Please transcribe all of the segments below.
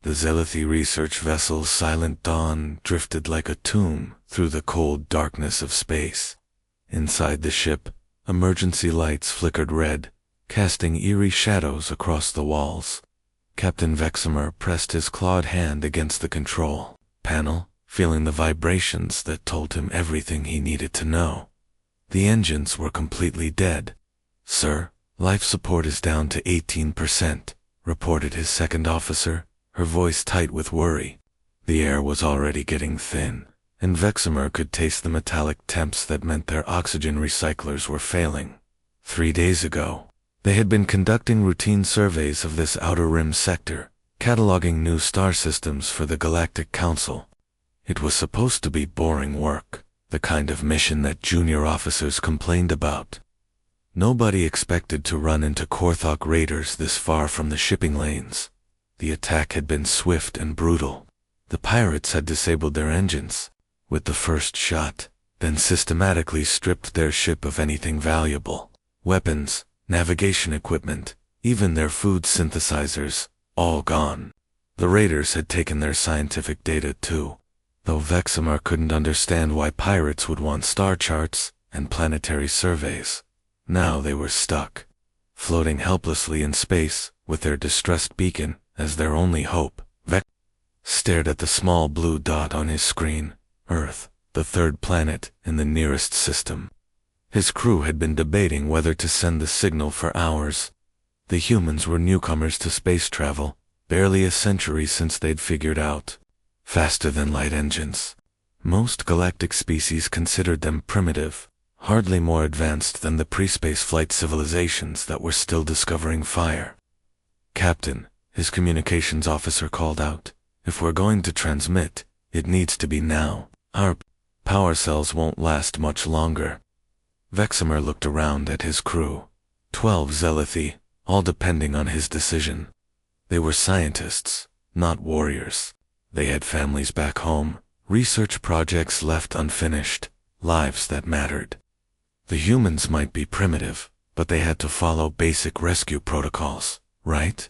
The Zelethi research vessel's silent dawn drifted like a tomb through the cold darkness of space. Inside the ship, emergency lights flickered red, casting eerie shadows across the walls. Captain Vexamer pressed his clawed hand against the control panel, feeling the vibrations that told him everything he needed to know. The engines were completely dead. "Sir, life support is down to 18%, reported his second officer, her voice tight with worry. The air was already getting thin, and Vexamer could taste the metallic temps that meant their oxygen recyclers were failing. 3 days ago, they had been conducting routine surveys of this outer rim sector, cataloging new star systems for the Galactic Council. It was supposed to be boring work, the kind of mission that junior officers complained about. Nobody expected to run into Korthok raiders this far from the shipping lanes. The attack had been swift and brutal. The pirates had disabled their engines with the first shot, then systematically stripped their ship of anything valuable. Weapons, navigation equipment, even their food synthesizers, all gone. The raiders had taken their scientific data too, though Vexamer couldn't understand why pirates would want star charts and planetary surveys. Now they were stuck, floating helplessly in space with their distressed beacon as their only hope. Vex stared at the small blue dot on his screen, Earth, the third planet in the nearest system. His crew had been debating whether to send the signal for hours. The humans were newcomers to space travel, barely a century since they'd figured out faster-than-light engines. Most galactic species considered them primitive, hardly more advanced than the pre-space flight civilizations that were still discovering fire. "Captain," his communications officer called out, "if we're going to transmit, it needs to be now. Our power cells won't last much longer." Vexamer looked around at his crew. 12 Zelethi, all depending on his decision. They were scientists, not warriors. They had families back home, research projects left unfinished, lives that mattered. The humans might be primitive, but they had to follow basic rescue protocols, right?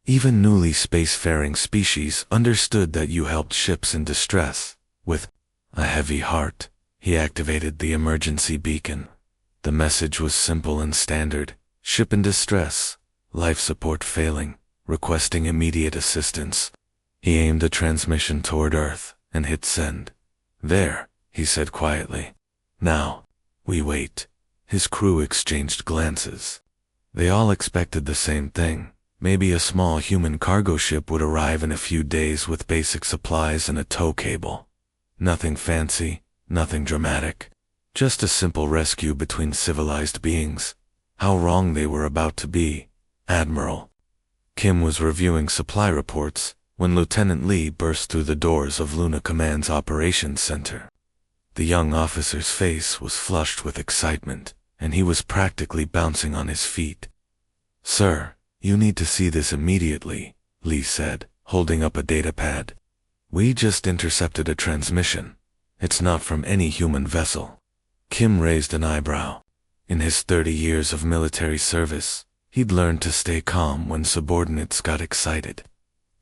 Even newly spacefaring species understood that you helped ships in distress. With a heavy heart, he activated the emergency beacon. The message was simple and standard: ship in distress, life support failing, requesting immediate assistance. He aimed the transmission toward Earth and hit send. "There," he said quietly. "Now, we wait." His crew exchanged glances. They all expected the same thing. Maybe a small human cargo ship would arrive in a few days with basic supplies and a tow cable. Nothing fancy, nothing dramatic. Just a simple rescue between civilized beings. How wrong they were about to be. "Admiral." Kim was reviewing supply reports when Lieutenant Lee burst through the doors of Luna Command's operations center. The young officer's face was flushed with excitement, and he was practically bouncing on his feet. "Sir, you need to see this immediately," Lee said, holding up a datapad. "We just intercepted a transmission. It's not from any human vessel." Kim raised an eyebrow. In his 30 years of military service, he'd learned to stay calm when subordinates got excited.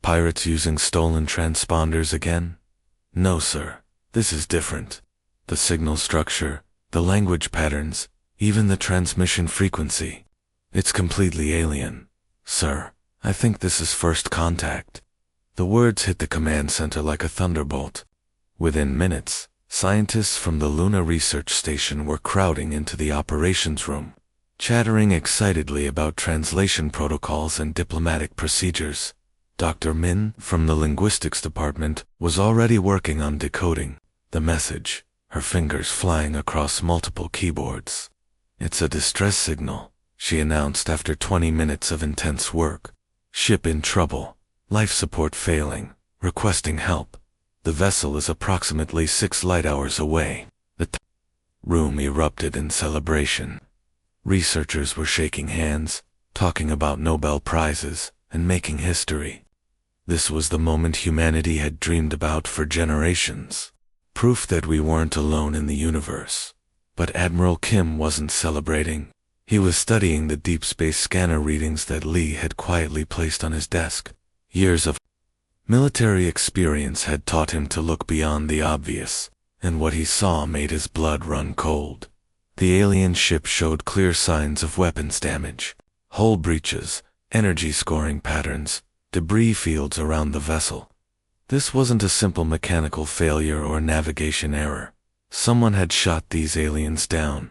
"Pirates using stolen transponders again?" "No, sir. This is different. The signal structure, the language patterns, even the transmission frequency. It's completely alien. Sir, I think this is first contact." The words hit the command center like a thunderbolt. Within minutes, scientists from the Luna Research Station were crowding into the operations room, chattering excitedly about translation protocols and diplomatic procedures. Dr. Min, from the linguistics department, was already working on decoding the message, her fingers flying across multiple keyboards. "It's a distress signal," she announced after 20 minutes of intense work. "Ship in trouble, life support failing, requesting help. The vessel is approximately 6 light hours away." The room erupted in celebration. Researchers were shaking hands, talking about Nobel Prizes, and making history. This was the moment humanity had dreamed about for generations. Proof that we weren't alone in the universe. But Admiral Kim wasn't celebrating. He was studying the deep space scanner readings that Lee had quietly placed on his desk. Years of Military experience had taught him to look beyond the obvious, and what he saw made his blood run cold. The alien ship showed clear signs of weapons damage, hull breaches, energy scoring patterns, debris fields around the vessel. This wasn't a simple mechanical failure or navigation error. Someone had shot these aliens down.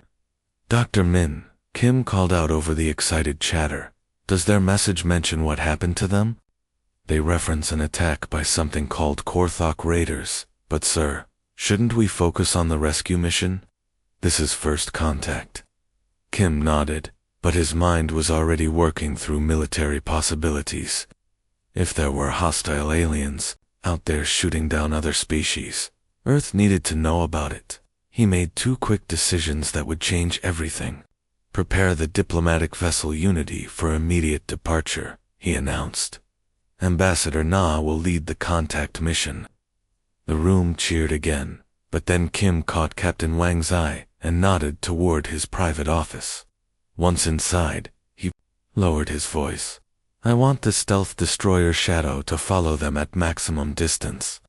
Dr. Min, Kim called out over the excited chatter. Does their message mention what happened to them? They reference an attack by something called Korthok Raiders, but sir, shouldn't we focus on the rescue mission? This is first contact. Kim nodded, but his mind was already working through military possibilities. If there were hostile aliens out there shooting down other species, Earth needed to know about it. He made two quick decisions that would change everything. Prepare the diplomatic vessel Unity for immediate departure, he announced. Ambassador Na will lead the contact mission. The room cheered again, but then Kim caught Captain Wang's eye and nodded toward his private office. Once inside, he lowered his voice. I want the stealth destroyer Shadow to follow them at maximum distance.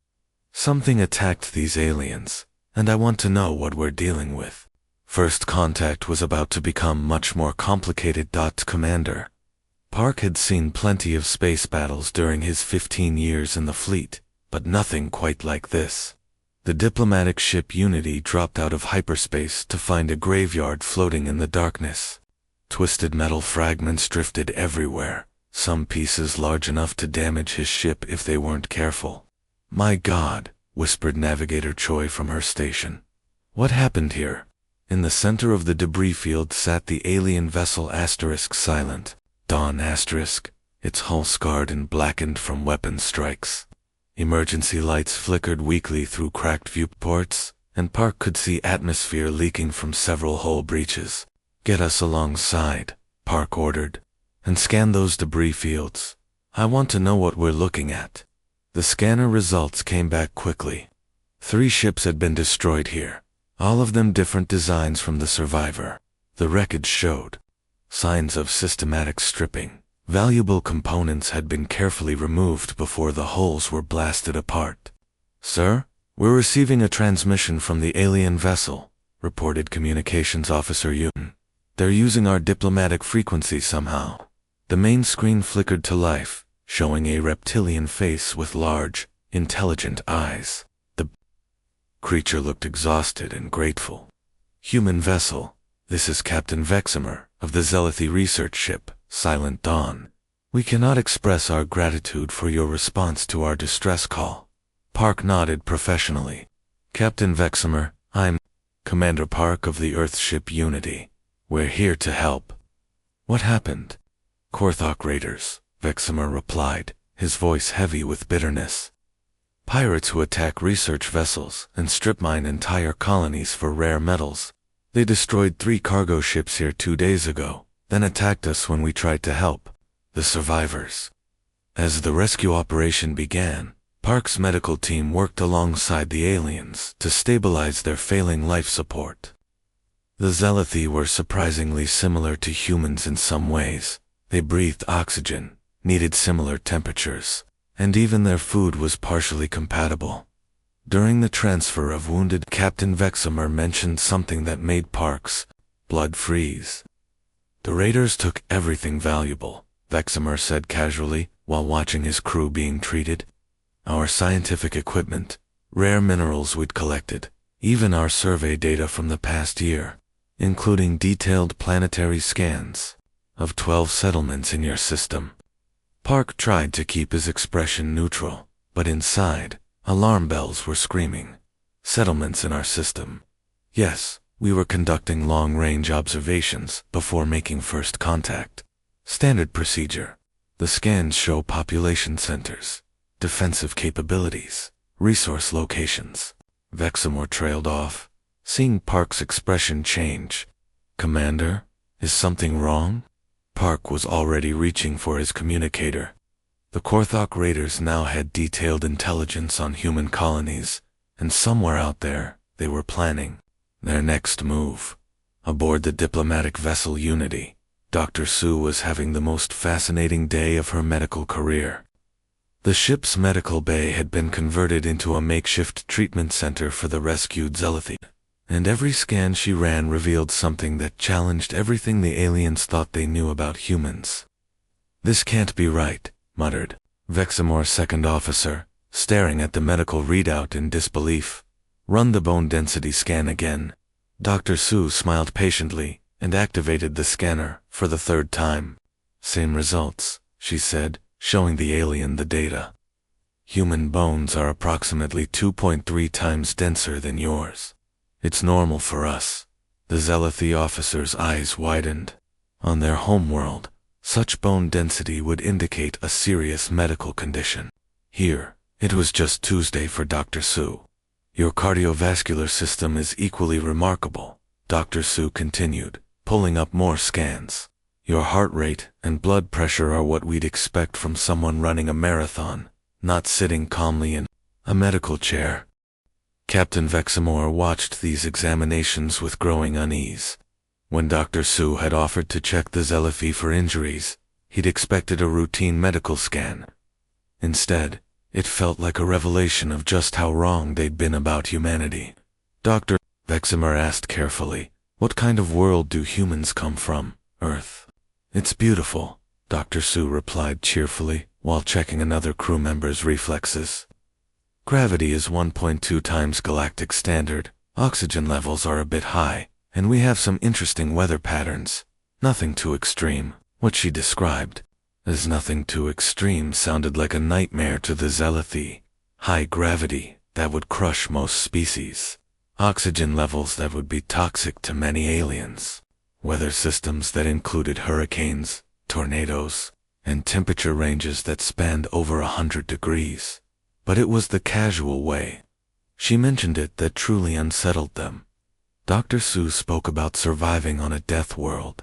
Something attacked these aliens, and I want to know what we're dealing with. First contact was about to become much more complicated. Commander. Park had seen plenty of space battles during his 15 years in the fleet, but nothing quite like this. The diplomatic ship Unity dropped out of hyperspace to find a graveyard floating in the darkness. Twisted metal fragments drifted everywhere, some pieces large enough to damage his ship if they weren't careful. My God, whispered Navigator Choi from her station. What happened here? In the center of the debris field sat the alien vessel Silent Dawn, its hull scarred and blackened from weapon strikes. Emergency lights flickered weakly through cracked viewports, and Park could see atmosphere leaking from several hull breaches. Get us alongside, Park ordered, and scan those debris fields. I want to know what we're looking at. The scanner results came back quickly. 3 ships had been destroyed here, all of them different designs from the Survivor. The wreckage showed signs of systematic stripping. Valuable components had been carefully removed before the hulls were blasted apart. Sir, we're receiving a transmission from the alien vessel, reported Communications Officer Yun. They're using our diplomatic frequency somehow. The main screen flickered to life, showing a reptilian face with large, intelligent eyes. The creature looked exhausted and grateful. Human vessel, this is Captain Vexamer of the Zealoty research ship, Silent Dawn. We cannot express our gratitude for your response to our distress call. Park nodded professionally. Captain Vexamer, I'm Commander Park of the Earthship Unity. We're here to help. What happened? Korthok Raiders, Vexamer replied, his voice heavy with bitterness. Pirates who attack research vessels and strip mine entire colonies for rare metals. They destroyed 3 cargo ships here 2 days ago, then attacked us when we tried to help. The survivors. As the rescue operation began, Park's medical team worked alongside the aliens to stabilize their failing life support. The Zealoty were surprisingly similar to humans in some ways. They breathed oxygen, needed similar temperatures, and even their food was partially compatible. During the transfer of wounded, Captain Vexamer mentioned something that made Park's blood freeze. The raiders took everything valuable, Vexamer said casually while watching his crew being treated. Our scientific equipment, rare minerals we'd collected, even our survey data from the past year, including detailed planetary scans of 12 settlements in your system. Park tried to keep his expression neutral, but inside, alarm bells were screaming. Settlements in our system. Yes, we were conducting long-range observations before making first contact. Standard procedure. The scans show population centers, defensive capabilities, resource locations. Vexamer trailed off, seeing Park's expression change. Commander, is something wrong? Park was already reaching for his communicator. The Korthok Raiders now had detailed intelligence on human colonies, and somewhere out there, they were planning their next move. Aboard the diplomatic vessel Unity, Dr. Sue was having the most fascinating day of her medical career. The ship's medical bay had been converted into a makeshift treatment center for the rescued Zealothi, and every scan she ran revealed something that challenged everything the aliens thought they knew about humans. "This can't be right," muttered Vexamor's second officer, staring at the medical readout in disbelief. "Run the bone density scan again." Dr. Sue smiled patiently and activated the scanner for the third time. "Same results," she said, showing the alien the data. "Human bones are approximately 2.3 times denser than yours. It's normal for us." The Zealothi officer's eyes widened. On their homeworld, such bone density would indicate a serious medical condition. Here, it was just Tuesday for Dr. Sue. "Your cardiovascular system is equally remarkable," Dr. Sue continued, pulling up more scans. "Your heart rate and blood pressure are what we'd expect from someone running a marathon, not sitting calmly in a medical chair." Captain Vexamor watched these examinations with growing unease. When Dr. Sue had offered to check the Zealothi for injuries, he'd expected a routine medical scan. Instead, it felt like a revelation of just how wrong they'd been about humanity. "Dr. Vexamor asked carefully, "What kind of world do humans come from? Earth?" "It's beautiful," Dr. Sue replied cheerfully, while checking another crew member's reflexes. "Gravity is 1.2 times galactic standard, oxygen levels are a bit high, and we have some interesting weather patterns. Nothing too extreme." What she described as nothing too extreme sounded like a nightmare to the Zealothi. High gravity that would crush most species. Oxygen levels that would be toxic to many aliens. Weather systems that included hurricanes, tornadoes, and temperature ranges that spanned over 100 degrees. But it was the casual way she mentioned it that truly unsettled them. Dr. Sue spoke about surviving on a death world.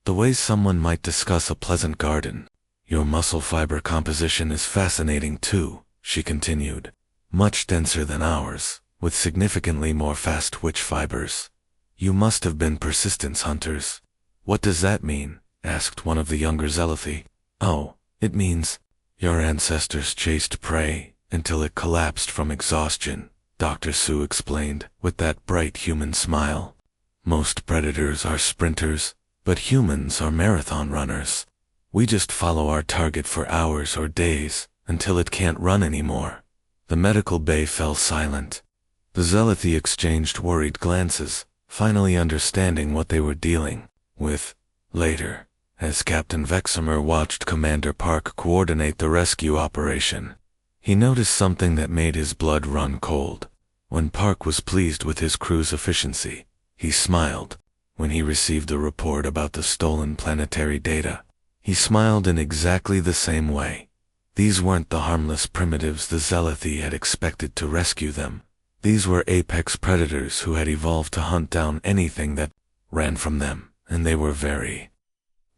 The way someone might discuss a pleasant garden. "Your muscle fiber composition is fascinating too," she continued. "Much denser than ours, with significantly more fast-twitch fibers. You must have been persistence hunters." "What does that mean?" asked one of the younger Zealothi. "Oh, it means your ancestors chased prey until it collapsed from exhaustion," Dr. Sue explained with that bright human smile. "Most predators are sprinters, but humans are marathon runners. We just follow our target for hours or days until it can't run anymore." The medical bay fell silent. The Zealothi exchanged worried glances, finally understanding what they were dealing with. Later, as Captain Vexamor watched Commander Park coordinate the rescue operation, he noticed something that made his blood run cold. When Park was pleased with his crew's efficiency, he smiled. When he received a report about the stolen planetary data, he smiled in exactly the same way. These weren't the harmless primitives the Zealothi had expected to rescue them. These were apex predators who had evolved to hunt down anything that ran from them, and they were very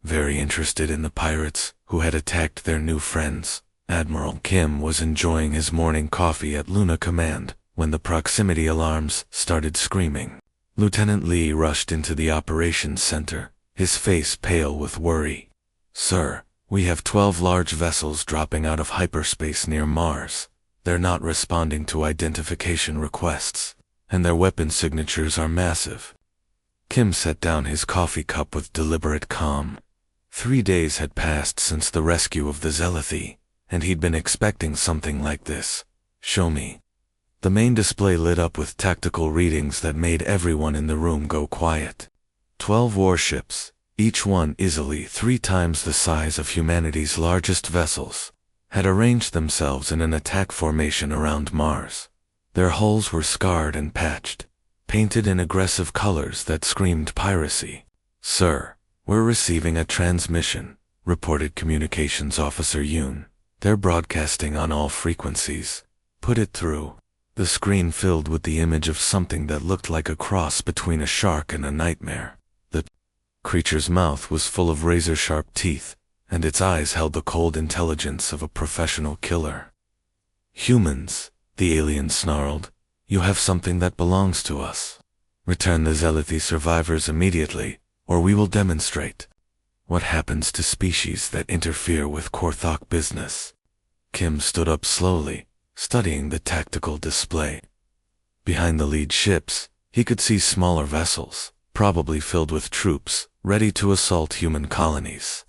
interested in the pirates who had attacked their new friends. Admiral Kim was enjoying his morning coffee at Luna Command when the proximity alarms started screaming. Lieutenant Lee rushed into the operations center, his face pale with worry. "Sir, we have 12 large vessels dropping out of hyperspace near Mars. They're not responding to identification requests, and their weapon signatures are massive." Kim set down his coffee cup with deliberate calm. 3 days had passed since the rescue of the Zealothi, and he'd been expecting something like this. "Show me." The main display lit up with tactical readings that made everyone in the room go quiet. 12 warships, each one easily 3 times the size of humanity's largest vessels, had arranged themselves in an attack formation around Mars. Their hulls were scarred and patched, painted in aggressive colors that screamed piracy. "Sir, we're receiving a transmission," reported Communications Officer Yoon. "They're broadcasting on all frequencies." "Put it through." The screen filled with the image of something that looked like a cross between a shark and a nightmare. The creature's mouth was full of razor-sharp teeth, and its eyes held the cold intelligence of a professional killer. "Humans," the alien snarled, "you have something that belongs to us. Return the Zealothi survivors immediately, or we will demonstrate what happens to species that interfere with Korthok business." Kim stood up slowly, studying the tactical display. Behind the lead ships, he could see smaller vessels, probably filled with troops, ready to assault human colonies.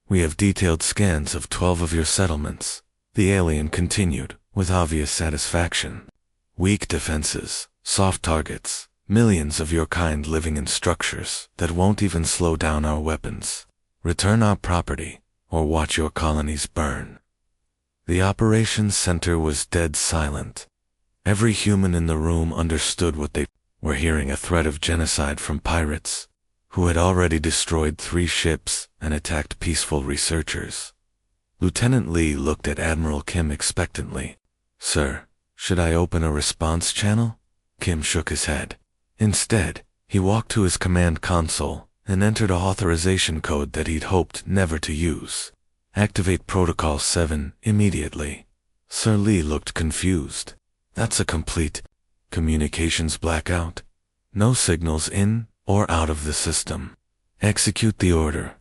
"We have detailed scans of 12 of your settlements," the alien continued, with obvious satisfaction. "Weak defenses, soft targets, millions of your kind living in structures that won't even slow down our weapons. Return our property, or watch your colonies burn." The operations center was dead silent. Every human in the room understood what they were hearing: a threat of genocide from pirates, who had already destroyed 3 ships and attacked peaceful researchers. Lieutenant Lee looked at Admiral Kim expectantly. "Sir, should I open a response channel?" Kim shook his head. Instead, he walked to his command console and entered an authorization code that he'd hoped never to use. "Activate Protocol 7 immediately." Sir Lee looked confused. "That's a complete communications blackout. No signals in or out of the system." "Execute the order."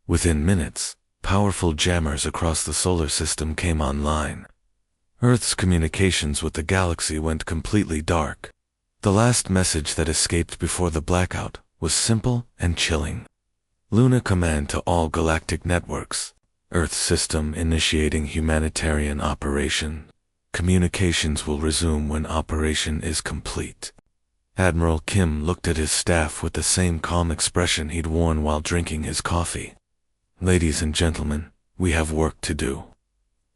Within minutes, powerful jammers across the solar system came online. Earth's communications with the galaxy went completely dark. The last message that escaped before the blackout was simple and chilling. "Luna command to all galactic networks. Earth system initiating humanitarian operation. Communications will resume when operation is complete." Admiral Kim looked at his staff with the same calm expression he'd worn while drinking his coffee. "Ladies and gentlemen, we have work to do."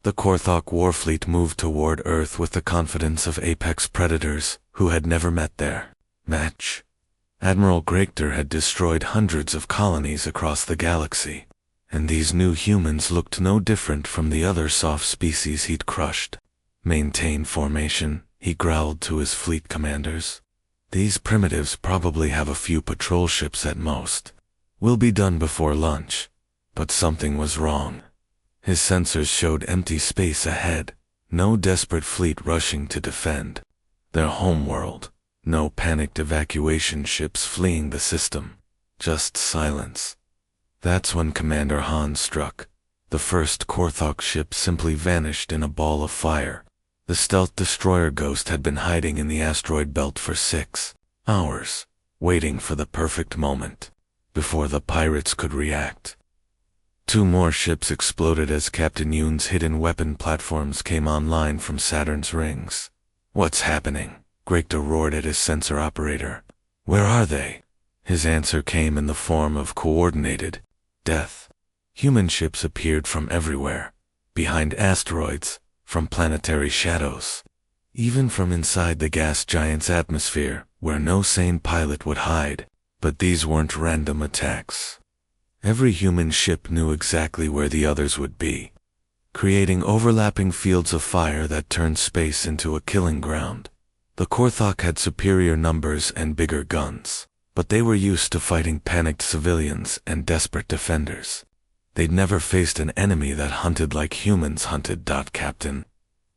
The Korthok warfleet moved toward Earth with the confidence of apex predators who had never met their match. Admiral Gregter had destroyed hundreds of colonies across the galaxy, and these new humans looked no different from the other soft species he'd crushed. "Maintain formation," he growled to his fleet commanders. "These primitives probably have a few patrol ships at most. We'll be done before lunch." But something was wrong. His sensors showed empty space ahead, no desperate fleet rushing to defend their homeworld, no panicked evacuation ships fleeing the system, just silence. That's when Commander Han struck. The first Korthok ship simply vanished in a ball of fire. The stealth destroyer Ghost had been hiding in the asteroid belt for 6 hours, waiting for the perfect moment, before the pirates could react. 2 more ships exploded as Captain Yoon's hidden weapon platforms came online from Saturn's rings. "What's happening?" Gregter roared at his sensor operator. "Where are they?" His answer came in the form of coordinated death. Human ships appeared from everywhere, behind asteroids, from planetary shadows, even from inside the gas giant's atmosphere, where no sane pilot would hide. But these weren't random attacks. Every human ship knew exactly where the others would be, creating overlapping fields of fire that turned space into a killing ground. The Korthok had superior numbers and bigger guns, but they were used to fighting panicked civilians and desperate defenders. They'd never faced an enemy that hunted like humans hunted. Captain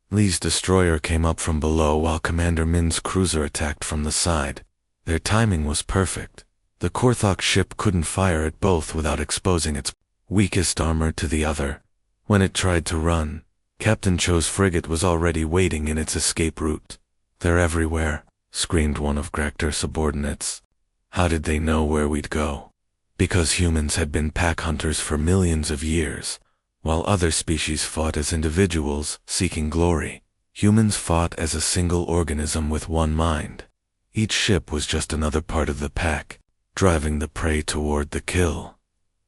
Lee's destroyer came up from below while Commander Min's cruiser attacked from the side. Their timing was perfect. The Korthok ship couldn't fire at both without exposing its weakest armor to the other. When it tried to run, Captain Cho's frigate was already waiting in its escape route. "They're everywhere," screamed one of Gregter's subordinates. "How did they know where we'd go?" "Because humans had been pack hunters for millions of years, while other species fought as individuals seeking glory. Humans fought as a single organism with one mind. Each ship was just another part of the pack, driving the prey toward the kill."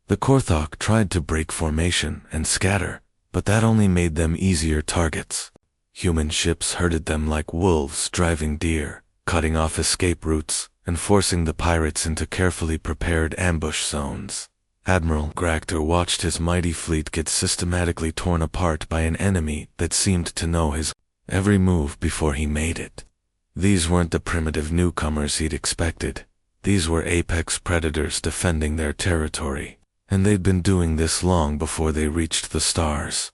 The Korthok tried to break formation and scatter, but that only made them easier targets. Human ships herded them like wolves driving deer, cutting off escape routes and forcing the pirates into carefully prepared ambush zones. Admiral Gregter watched his mighty fleet get systematically torn apart by an enemy that seemed to know his every move before he made it. These weren't the primitive newcomers he'd expected. These were apex predators defending their territory, and they'd been doing this long before they reached the stars.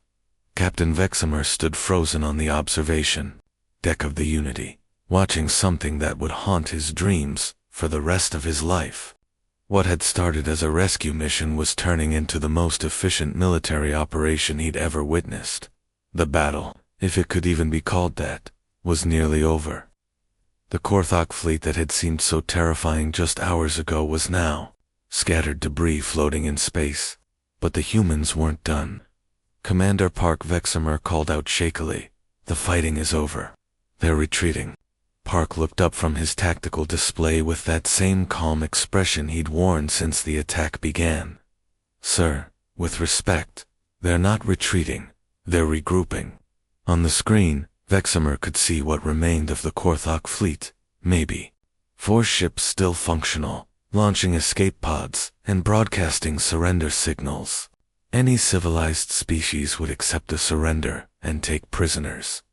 Captain Veximer stood frozen on the observation deck of the Unity, watching something that would haunt his dreams for the rest of his life. What had started as a rescue mission was turning into the most efficient military operation he'd ever witnessed. The battle, if it could even be called that, was nearly over. The Korthok fleet that had seemed so terrifying just hours ago was now scattered debris floating in space. But the humans weren't done. Commander Park Vexamer called out shakily, "The fighting is over. They're retreating." Park looked up from his tactical display with that same calm expression he'd worn since the attack began. "Sir, with respect, they're not retreating, they're regrouping." On the screen, Vexamer could see what remained of the Korthok fleet, maybe 4 ships still functional, launching escape pods and broadcasting surrender signals. Any civilized species would accept a surrender and take prisoners.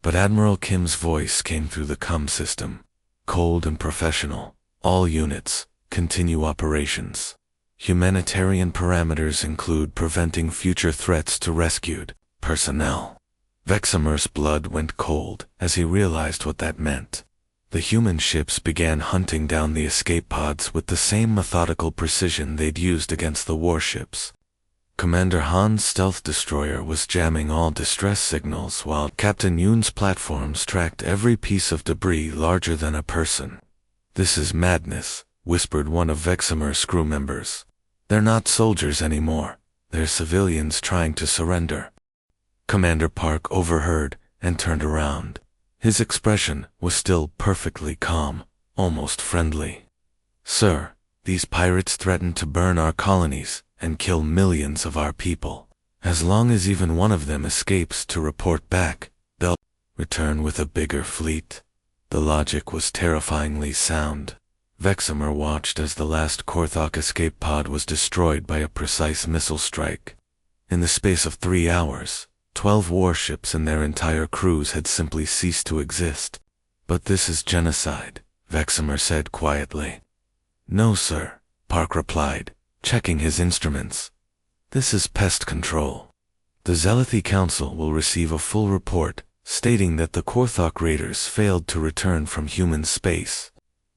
But Admiral Kim's voice came through the comm system, cold and professional. "All units, continue operations. Humanitarian parameters include preventing future threats to rescued personnel." Vexamer's blood went cold as he realized what that meant. The human ships began hunting down the escape pods with the same methodical precision they'd used against the warships. Commander Han's stealth destroyer was jamming all distress signals while Captain Yoon's platforms tracked every piece of debris larger than a person. "This is madness," whispered one of Vexamer's crew members. "They're not soldiers anymore. They're civilians trying to surrender." Commander Park overheard and turned around. His expression was still perfectly calm, almost friendly. "Sir, these pirates threaten to burn our colonies and kill millions of our people. As long as even one of them escapes to report back, they'll return with a bigger fleet." The logic was terrifyingly sound. Vexamer watched as the last Korthok escape pod was destroyed by a precise missile strike. In the space of 3 hours, 12 warships and their entire crews had simply ceased to exist. "But this is genocide," Vexamer said quietly. "No, sir," Park replied, checking his instruments. "This is pest control. The Zealoty Council will receive a full report stating that the Korthok raiders failed to return from human space.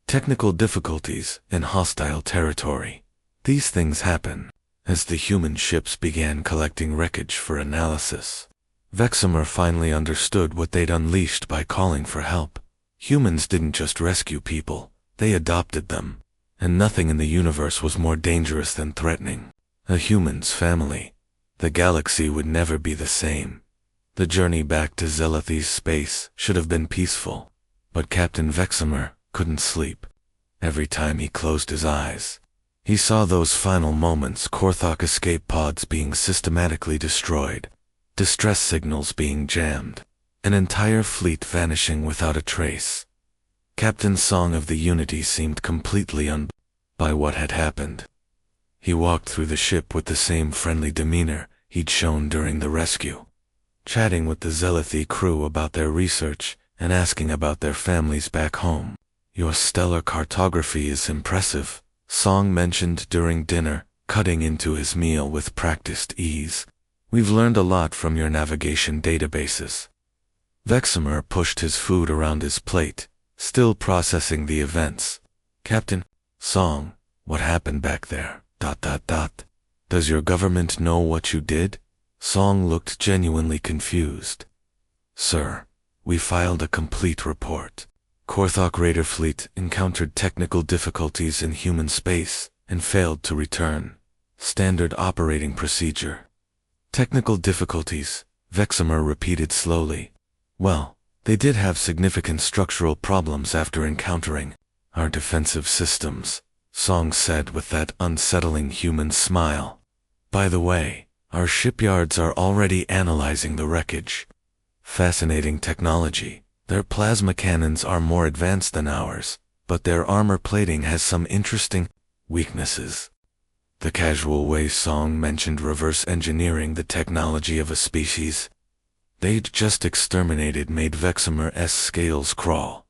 Technical difficulties in hostile territory. These things happen." As the human ships began collecting wreckage for analysis, Vexamer finally understood what they'd unleashed by calling for help. Humans didn't just rescue people, they adopted them. And nothing in the universe was more dangerous than threatening a human's family. The galaxy would never be the same. The journey back to Zealothy's space should have been peaceful, but Captain Vexamer couldn't sleep. Every time he closed his eyes, he saw those final moments: Korthok escape pods being systematically destroyed, distress signals being jammed, an entire fleet vanishing without a trace. Captain Song of the Unity seemed completely unbothered by what had happened. He walked through the ship with the same friendly demeanor he'd shown during the rescue, chatting with the Zealothy crew about their research and asking about their families back home. "Your stellar cartography is impressive," Song mentioned during dinner, cutting into his meal with practiced ease. "We've learned a lot from your navigation databases." Vexamer pushed his food around his plate, still processing the events. "Captain Song, what happened back there? ... Does your government know what you did?" Song looked genuinely confused. "Sir, we filed a complete report. Korthok Raider fleet encountered technical difficulties in human space and failed to return. Standard operating procedure." "Technical difficulties," Vexamer repeated slowly. "Well, they did have significant structural problems after encountering our defensive systems," Song said with that unsettling human smile. "By the way, our shipyards are already analyzing the wreckage. Fascinating technology. Their plasma cannons are more advanced than ours, but their armor plating has some interesting weaknesses." The casual way Song mentioned reverse engineering the technology of a species they'd just exterminated made Vexamer's scales crawl.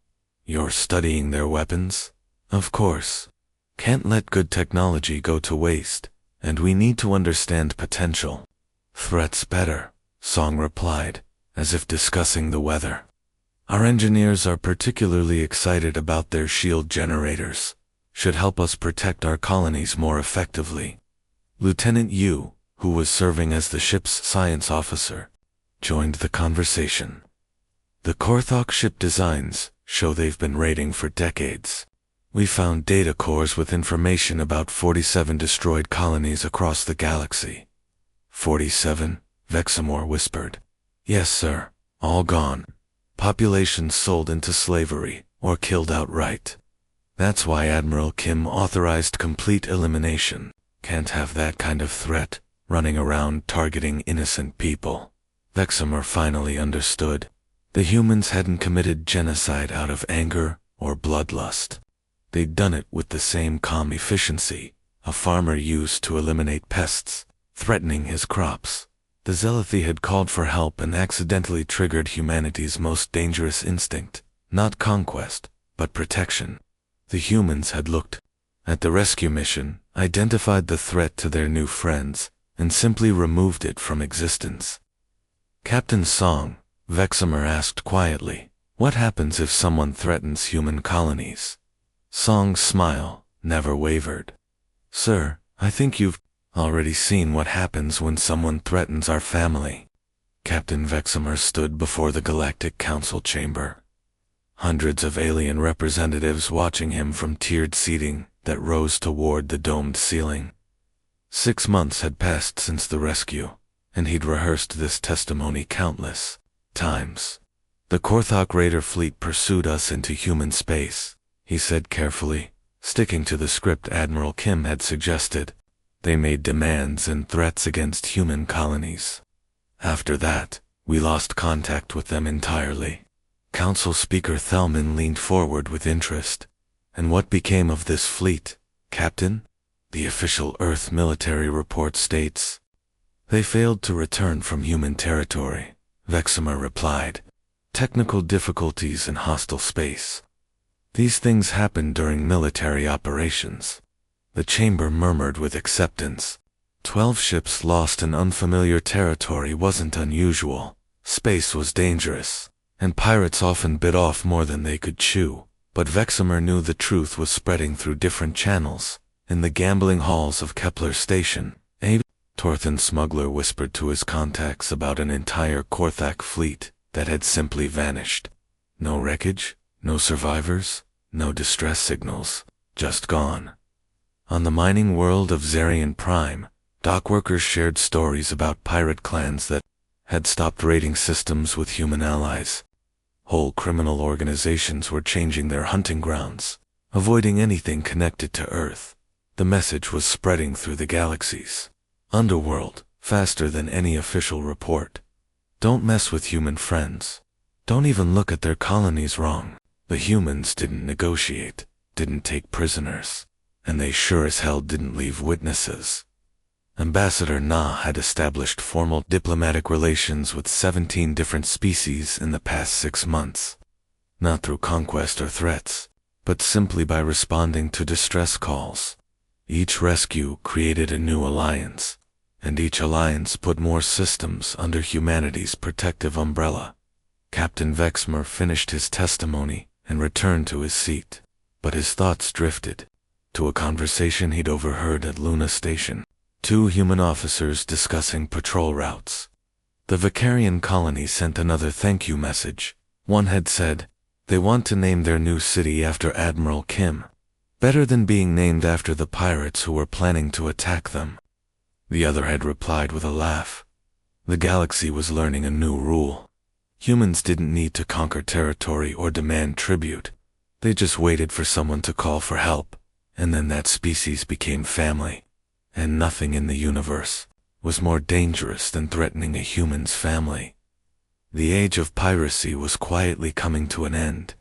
"You're studying their weapons?" "Of course. Can't let good technology go to waste, and we need to understand potential threats better," Song replied, as if discussing the weather. "Our engineers are particularly excited about their shield generators. Should help us protect our colonies more effectively." Lieutenant Yu, who was serving as the ship's science officer, joined the conversation. The Korthok ship designs show they've been raiding for decades. We found data cores with information about 47 destroyed colonies across the galaxy. 47? Vexamor whispered. Yes, sir. All gone. Populations sold into slavery or killed outright. That's why Admiral Kim authorized complete elimination. Can't have that kind of threat running around targeting innocent people. Vexamor finally understood. The humans hadn't committed genocide out of anger or bloodlust. They'd done it with the same calm efficiency a farmer used to eliminate pests threatening his crops. The Zealothi had called for help and accidentally triggered humanity's most dangerous instinct, not conquest, but protection. The humans had looked at the rescue mission, identified the threat to their new friends, and simply removed it from existence. Captain Song, Vexamor asked quietly, what happens if someone threatens human colonies? Song's smile never wavered. Sir, I think you've already seen what happens when someone threatens our family. Captain Vexamor stood before the Galactic Council chamber. Hundreds of alien representatives watching him from tiered seating that rose toward the domed ceiling. 6 months had passed since the rescue, and he'd rehearsed this testimony countless times. The Korthok raider fleet pursued us into human space, he said carefully, sticking to the script Admiral Kim had suggested. They made demands and threats against human colonies. After that, we lost contact with them entirely. Council Speaker Thelman leaned forward with interest. And what became of this fleet, Captain? The official Earth military report states. They failed to return from human territory, Vexamor replied. Technical difficulties in hostile space. These things happen during military operations. The chamber murmured with acceptance. 12 ships lost in unfamiliar territory wasn't unusual. Space was dangerous, and pirates often bit off more than they could chew. But Vexamor knew the truth was spreading through different channels. In the gambling halls of Kepler Station, a Torthan smuggler whispered to his contacts about an entire Korthak fleet that had simply vanished. No wreckage, no survivors, no distress signals, just gone. On the mining world of Zarian Prime, dockworkers shared stories about pirate clans that had stopped raiding systems with human allies. Whole criminal organizations were changing their hunting grounds, avoiding anything connected to Earth. The message was spreading through the galaxies. Underworld, faster than any official report. Don't mess with human friends. Don't even look at their colonies wrong. The humans didn't negotiate, didn't take prisoners, and they sure as hell didn't leave witnesses. Ambassador Na had established formal diplomatic relations with 17 different species in the past 6 months. Not through conquest or threats, but simply by responding to distress calls. Each rescue created a new alliance, and each alliance put more systems under humanity's protective umbrella. Captain Vexamor finished his testimony and returned to his seat, but his thoughts drifted to a conversation he'd overheard at Luna Station. 2 human officers discussing patrol routes. The Vicarian colony sent another thank you message. One had said, they want to name their new city after Admiral Kim. Better than being named after the pirates who were planning to attack them. The other had replied with a laugh. The galaxy was learning a new rule. Humans didn't need to conquer territory or demand tribute. They just waited for someone to call for help, and then that species became family. And nothing in the universe was more dangerous than threatening a human's family. The age of piracy was quietly coming to an end.